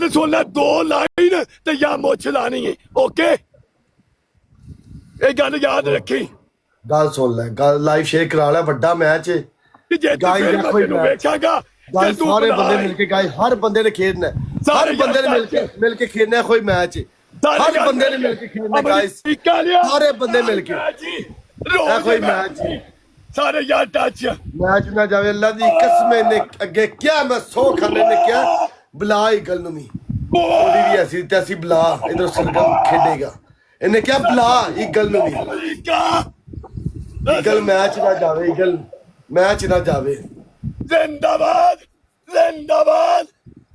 गल सुन ले 2 लाइन ते या मुछ लानी है ओके ये गल याद रखी गल सुन ले गल लाइव शेयर करा ले बड़ा मैच है गाइस देखो वेखागा गाइस सारे बंदे मिलके गाइस हर बंदे ने खेलना है हर बंदे ने मिलके खेलना है कोई मैच है हर बंदे ने मिलके खेलना है गाइस सारे बंदे मिलके है कोई मैच सारे यार टच मैच ना जावे अल्लाह दी कसम ने अगे क्या मैं 100 खाने ने क्या बुला ही गल नुमी ओदी भी ऐसी तैसी बुला इधर सरगम खेलेगा इन्हें क्या बुला ईगल नुमी ईगल मैच ना जावे ईगल मैच ना जावे जिंदाबाद जिंदाबाद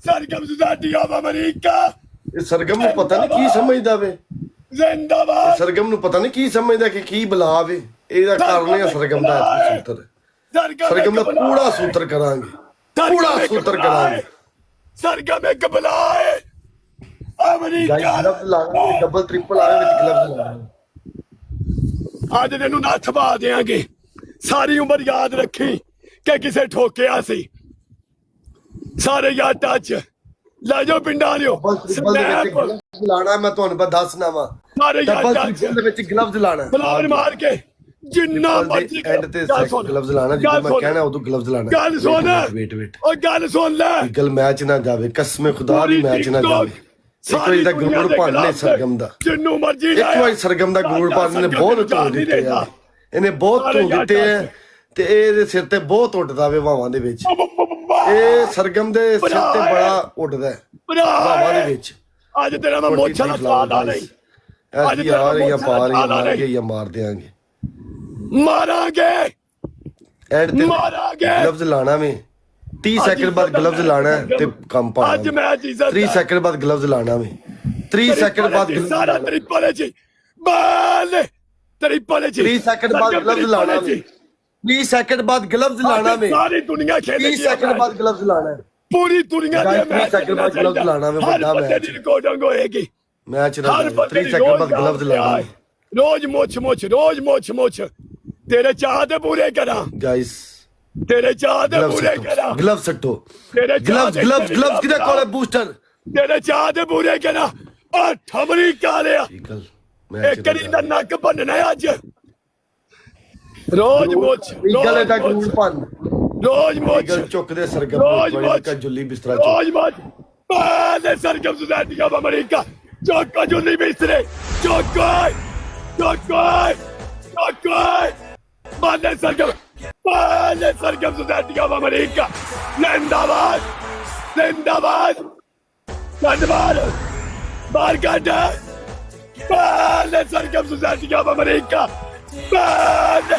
सरगम सोसाइटी ऑफ अमेरिका ये सरगम ਨੂੰ ਪਤਾ ਨਹੀਂ ਕੀ ਸਮਝਦਾ ਵੇ जिंदाबाद सरगम ਨੂੰ ਪਤਾ ਨਹੀਂ ਕੀ ਸਮਝਦਾ ਕਿ ਕੀ ਬੁਲਾ ਵੇ ਇਹਦਾ ਕਾਰਨ ਹੈ ਸਰਗਮ ਦਾ ਸੂਤਰ सरगम ਦਾ ਪੂਰਾ ਸੂਤਰ ਕਰਾਂਗੇ ਪੂਰਾ ਸੂਤਰ ਕਰਾਂਗੇ सरगम एक बला है अमेरिका ਗਲਵਜ਼ ਲਾਵਾਂਗੇ ਡਬਲ ਟ੍ਰਿਪਲ ਆਵੇ ਵਿੱਚ ਗਲਵਜ਼ ਲਾਵਾਂਗੇ आज तेनू नत्थ पा देंगे सारी उम्र याद रखी कि किसे ठोकिया सी सारे याद टच ला जाओ पिंडा लियो ਗਲਵਜ਼ ਲਾਣਾ ਮੈਂ ਤੁਹਾਨੂੰ ਬਸ ਦੱਸਣਾ ਵਾ सारे याद ਡਬਲ टच ਟ੍ਰਿਪਲ ਦੇ ਵਿੱਚ ਗਲਵਜ਼ ਲਾਣਾ बलार मार के जिन्ना मर्जी ਐਂਡ ਤੇ ਗਲਵਜ਼ ਲਾਣਾ ਜਦੋਂ ਮੈਂ ਕਹਿਣਾ ਉਦੋਂ ਗਲਵਜ਼ ਲਾਣਾ गल सुन ਵੇਟ ਵੇਟ और गल सुन ले ईगल मैच ना जावे कसम खुदा भी मैच ना जावे एक बार दा गुरूर पाने सरगम दा जिन्नू मर्जी एक बार सरगम दा गुरूर पाने ने बहुत धो दिते हैं इन्हें बहुत धो दिते हैं ते ਇਹਦੇ ਸਿਰ ਤੇ ਬਹੁਤ ਉੱਡਦਾ ਵੇ ਹਵਾਵਾਂ ਦੇ ਵਿੱਚ ਇਹ ਸਰਗਮ ਦੇ ਸਿਰ ਤੇ ਬੜਾ ਉੱਡਦਾ ਹੈ ਹਵਾਵਾਂ ਦੇ ਵਿੱਚ आज तेरा मैं मोछा ना स्वाद आ नहीं ਅੱਜ ਯਾਰ ਇਹ ਪਾਰ ਹੀ ਮਾਰਾਂਗੇ ਜਾਂ ਮਾਰ ਦੇਾਂਗੇ मारांगे ਐਂਡ ਤੇ मारांगे ਗਲਵਜ਼ ਲਾਣਾ ਵੇ 30 ਸੈਕਿੰਡ ਬਾਅਦ ਗਲਵਜ਼ ਲਾਣਾ ਤੇ ਕੰਮ आज ਪਾਣਾ मैच इज्जत 30 ਸੈਕਿੰਡ ਬਾਅਦ ਗਲਵਜ਼ ਲਾਣਾ ਵੇ 30 ਸੈਕਿੰਡ ਬਾਅਦ सारा ट्रिपल है बाल ट्रिपल है 30 ਸੈਕਿੰਡ ਬਾਅਦ ਗਲਵਜ਼ ਲਾਣਾ ਵੇ 30 ਸੈਕਿੰਡ ਬਾਅਦ ਗਲਵਜ਼ ਲਾਣਾ ਵੇ सारी दुनिया खेले 30 ਸੈਕਿੰਡ ਬਾਅਦ ਗਲਵਜ਼ ਲਾਣਾ ਹੈ पूरी दुनिया गाइस, दे 30 सेकंड बाद ग्लव्स लाना वे बड़ा मैच रिकॉर्डिंग होएगी मैच ना हर 30 सेकंड बाद ग्लव्स लाना रोज मोछ मोछ तेरे चाह दे पूरे करा गाइस तेरे चाह दे पूरे करा ग्लव्स सट्टो तेरे ग्लव्स किधर कॉल है बूस्टर तेरे चाह दे पूरे करा और ठमरी कालिया ईगल एक मैच करी दा नक बनना है आज रोज मोछ ईगल दा गुल पन रोज मोछ ईगल चुक दे सरगम रोज कोई का जुल्ली बिस्तरा चुक रोज मोछ बाले सरगम सोसाइटी ऑफ अमेरिका चौका जुल्ली बिस्तरे चौकाई बाले सरगम सोसाइटी ऑफ अमेरिका जिंदाबाद जिंदाबाद धन्यवाद बाहर काटा बाले सरगम सोसाइटी ऑफ अमेरिका बाले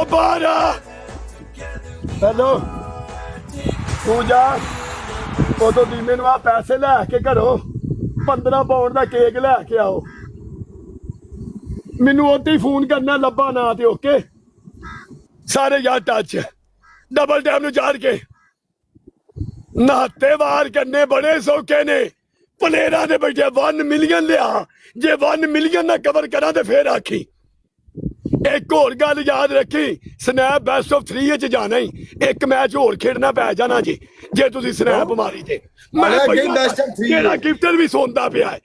बारह हेलो तू जा उदो दी मैनू आ पैसे लैके घरों 15 पाउंड का केक लैके आओ मैनू उते ही फोन करना लब्भा ना ते ओके सारे यार टच डबल टैम नू चाड़ के नहाते वार करने बड़े सौखे ने प्लेयरां दे बैठे 1 मिलियन लिया जे 1 मिलियन ना कवर करा ते फिर आखी एक होर गल याद रखी स्नैप बेस्ट ऑफ 3 च जाना ही एक मैच होर खेडना पै जाना जी जे तुसी स्नैप मारी ते मैं तेरा गिफ्टर भी सोंदा पिया है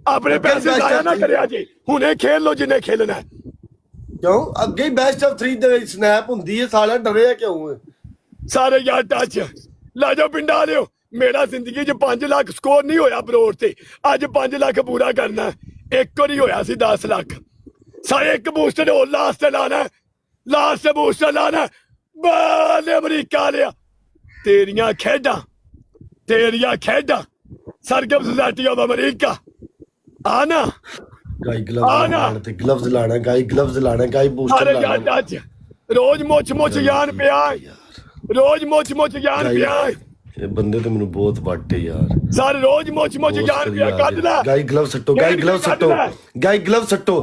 अपने पैसे जाया ना करिया जी हुणे खेल लो जिन्हें खेलना है क्यों ਅੱਗੇ ਬੈਸਟ ਆਫ 3 ਦੇ ਵਿੱਚ ਸਨੈਪ ਹੁੰਦੀ ਹੈ ਸਾਲਾ ਡਰਿਆ ਕਿਉਂ ਹੈ सारे यार टच ला जाओ पिंडा लियो मेरा जिंदगी च 5 लाख स्कोर नहीं होया बरोड़ ते अज 5 लाख पूरा करना एक और ही होया सी 10 लाख सारे एक बूस्टर और लास्ट बूस्टर लाना बाले अमरीका लिया तेरियां खेडां सरगम सोसाइटी ऑफ अमरीका आना गाई ग्लव्स लाना गाई ग्लव्स लाना गाई बूस्टर लाना रोज मोछ यान पिया रोज मोछ यान पिया ये बंदे तो मैंने बहुत बांटे यार सारे रोज मोछ यान पिया काट ले गाई ग्लव सट्टो गाई ग्लव सट्टो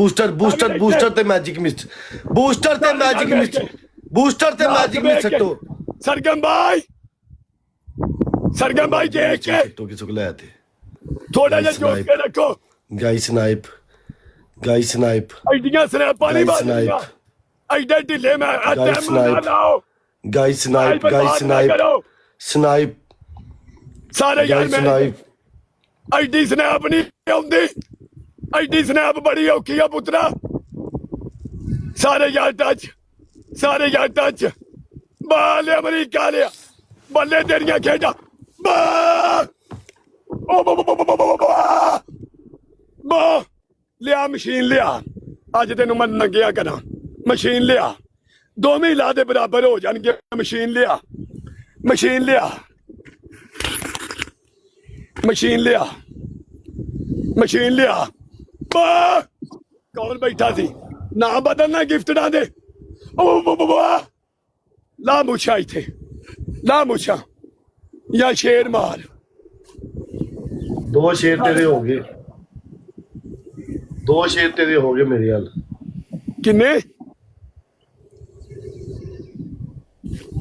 बूस्टर ते मैजिक मिस्ट सट्टो सरगम भाई देख के सट्टो किसको ले आते थोड़ा जा जोड़ के रखो गाई स्नाइप आइडिया स्नैपा नहीं मारनियां आइडे ढिले मैं टाइम ना लाओ गाइस स्नाइप बर्बाद गाइस ना स्नाइप करो स्नाइप सारे यार गाइस मैं स्नाइप ਐਡੀ ਸਨੈਪ ਨਹੀਂ ਆਉਂਦੀ ਐਡੀ ਸਨੈਪ ਬੜੀ ਔਖੀ ਆ ਪੁੱਤਰਾ ਸਾਰੇ ਯਾਰ ਟੱਚ ਬਾਲ ਅਮਰੀਕਾ ਲਿਆ ਬੱਲੇ ਤੇਰੀਆਂ ਖੇਡਾਂ ਬਾ ਓ ਬਾ ਲਿਆ ਮਸ਼ੀਨ ਲਿਆ ਅੱਜ ਤੈਨੂੰ ਮੈਂ ਨੰਗਿਆ ਕਰਾਂ ਮਸ਼ੀਨ ਲਿਆ ਦੋਵੇਂ ਲਾ ਦੇ ਬਰਾਬਰ ਹੋ ਜਾਣਗੇ ਮਸ਼ੀਨ ਲਿਆ ਮਸ਼ੀਨ ਲਿਆ ਬਾ ਕੌਣ ਬੈਠਾ ਸੀ ਨਾ ਬਦਲਣਾ ਗਿਫਟਾਂ ਦੇ ਓ ਬਾ ਲਾ ਮੁੱਛਾਂ ਇੱਥੇ ਲਾ ਮੁੱਛਾਂ ਜਾਂ ਸ਼ੇਰ ਮਾਰ 2 शेर तेरे हो गए 2 शेर तेरे हो गए मेरे हाल ਕਿੰਨੇ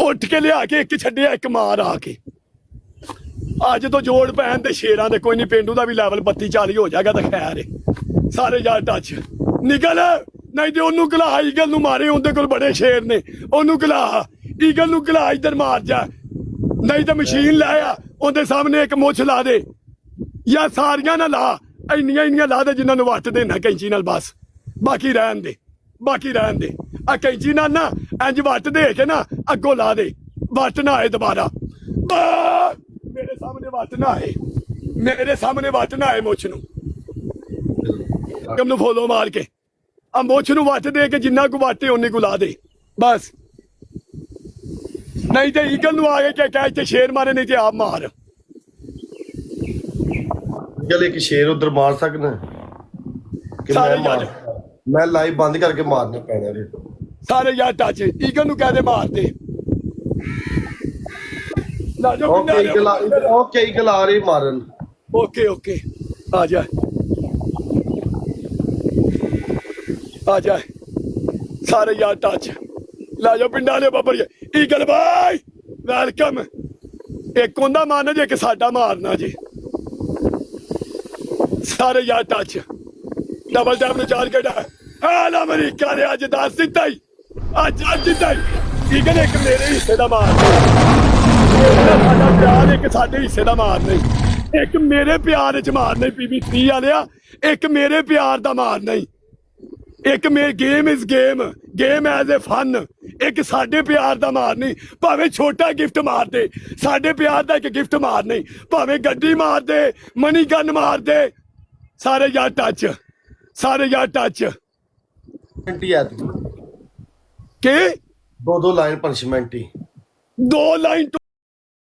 ਉੱਠ ਕੇ ਲਿਆ ਕੇ ਇੱਕ ਛੱਡਿਆ ਇੱਕ ਮਾਰ ਆ ਕੇ ਅੱਜ ਤੋਂ ਜੋੜ ਪੈਣ ਤੇ ਸ਼ੇਰਾਂ ਦੇ ਕੋਈ ਨਹੀਂ ਪਿੰਡੂ ਦਾ ਵੀ ਲੈਵਲ 32 40 ਹੋ ਜਾਏਗਾ ਤਾਂ ਖੈਰ ਏ ਸਾਰੇ ਯਾਰ ਟੱਚ ਨਿਕਲ ਨਹੀਂ ਤੇ ਉਹਨੂੰ ਗਲਾ ਈਗਲ ਨੂੰ ਮਾਰੇ ਉਹਦੇ ਕੋਲ ਬੜੇ ਸ਼ੇਰ ਨੇ ਉਹਨੂੰ ਗਲਾ ਈਗਲ ਨੂੰ ਗਲਾ ਇੱਧਰ ਮਾਰ ਜਾ ਨਹੀਂ ਤਾਂ ਮਸ਼ੀਨ ਲਾਇਆ ਉਹਦੇ ਸਾਹਮਣੇ ਇੱਕ ਮੁੱਛ ਲਾ ਦੇ ਜਾਂ ਸਾਰੀਆਂ ਨਾ ਲਾ ਇੰਨੀਆਂ ਲਾ ਦੇ ਜਿਨ੍ਹਾਂ ਨੂੰ ਵੱਟ ਦੇਣਾ ਕੈਂਚੀ ਨਾਲ ਬਸ ਬਾਕੀ ਰਹਿਣ ਦੇ ਆ ਕੈਂਚੀ ਨਾਲ ਨਾ ਇੰਜ ਵੱਟ ਦੇ ਕੇ ਨਾ ਅੱਗੋਂ ਲਾ ਦੇ ਵੱਟ ਨਾ ਆਏ ਦੁਬਾਰਾ ਮੇਰੇ ਸਾਹਮਣੇ ਵੱਟ ਨਾ ਆਏ ਮੁੱਛ ਨੂੰ ਕਮ ਨੂੰ ਫੋਲੋ ਮਾਰ ਕੇ ਆ ਮੁੱਛ ਨੂੰ ਵੱਟ ਦੇ ਕੇ ਜਿੰਨਾ ਕੁ ਵੱਟੇ ਉਹਨੇ ਕੁ ਲਾ ਦੇ ਬਸ ਨਹੀਂ ਤੇ ਈਗਲ ਨੂੰ ਆ ਕੇ ਕਹਿ ਤੇ ਸ਼ੇਰ ਮਾਰੇ ਨਹੀਂ ਤੇ ਆਪ ਮਾਰ चल एक शेर उधर मार सकना कि सारे मैं लाइव बंद करके मारना पैना रे ਸਾਰੇ ਯਾਰ ਟੱਚ ਈਗਲ ਨੂੰ ਕਹਿ ਦੇ ਮਾਰ ਦੇ ਲਾ ਜਾ ओके ईगल आ रही मारन ਓਕੇ ਆ ਜਾ ਸਾਰੇ ਯਾਰ ਟੱਚ ਲਾ ਜਾ ਪਿੰਡਾਂ ਵਾਲੇ ਬੱਬਰ ਈਗਲ ਬਾਈ ਵੈਲਕਮ ਇੱਕ ਹੁੰਦਾ ਮਾਰਨਾ ਜੇ ਇੱਕ ਸਾਡਾ ਮਾਰਨਾ ਜੇ ਸਾਰੇ ਯਾਰ ਟੱਚ ਡਬਲ ਟੈਪ ਨੂੰ ਚਾਰ ਕੱਢਾ ਹਾਲ ਅਮਰੀਕਾ ਨੇ ਅੱਜ ਦੱਸ ਦਿੱਤਾ ਹੀ ਅੱਜ ਦਿੱਤਾ ਹੀ ਈਗਲ ਇੱਕ ਮੇਰੇ ਹਿੱਸੇ ਦਾ ਮਾਰ ਸਾਡਾ ਪਿਆਰ ਇੱਕ ਸਾਡੇ ਹਿੱਸੇ ਦਾ ਮਾਰ ਨਹੀਂ ਇੱਕ ਮੇਰੇ ਪਿਆਰ ਚ ਮਾਰ ਨਹੀਂ PB3 ਵਾਲਿਆ ਇੱਕ ਮੇਰੇ ਪਿਆਰ ਦਾ ਮਾਰ ਨਹੀਂ ਇੱਕ may game is game as a fun ਇੱਕ ਸਾਡੇ ਪਿਆਰ ਦਾ ਮਾਰ ਨਹੀਂ ਭਾਵੇਂ ਛੋਟਾ ਗਿਫਟ ਮਾਰ ਦੇ ਸਾਡੇ ਪਿਆਰ ਦਾ ਇੱਕ ਗਿਫਟ ਮਾਰ ਨਹੀਂ ਭਾਵੇਂ ਗੱਡੀ ਮਾਰ ਦੇ ਮਨੀ ਗਨ ਮਾਰ ਦੇ ਸਾਰੇ ਯਾਰ ਟੱਚ ही है तू के 2 लाइन पनिशमेंट ही 2 लाइन